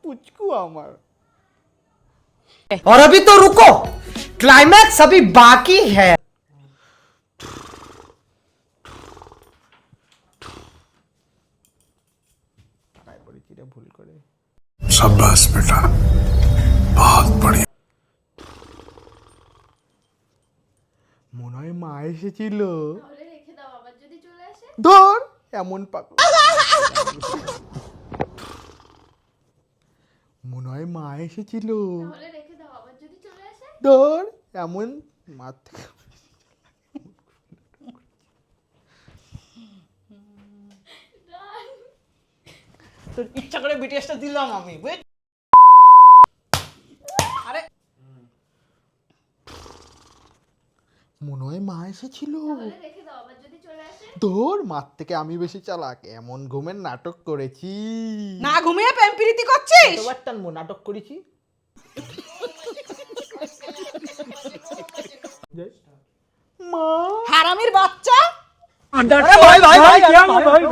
পুচকু আমার। और अभी तो रुको, क्लाइमैक्स अभी बाकी है। ভুল করে। शाबाश बेटा, बहुत बढ़िया। মনে হয় মা এসেছিল। তাহলে রেখে দাও, আবার যদি চলে আসে। ধর এমন পাগল। মনে হয় মা এসেছিল। তাহলে রেখে দাও, আবার যদি চলে আসে। ধর এমন মার থেকে। তোর ইচ্ছা করে বিটিএসটা দিলাম আমি, বুঝ? আরে মনে হয় মা এসেছিল। তাহলে রেখে দাও, আবার যদি চলে আসে। ধর মার থেকে আমি বেশি চালাক, এমন ঘুমের নাটক করেছি। না ঘুমিয়ে প্রেম প্রীতি করছিস? কতবার টানবো, নাটক করেছি। মা হারামির বাচ্চা। अरे भाई भाई भाई क्या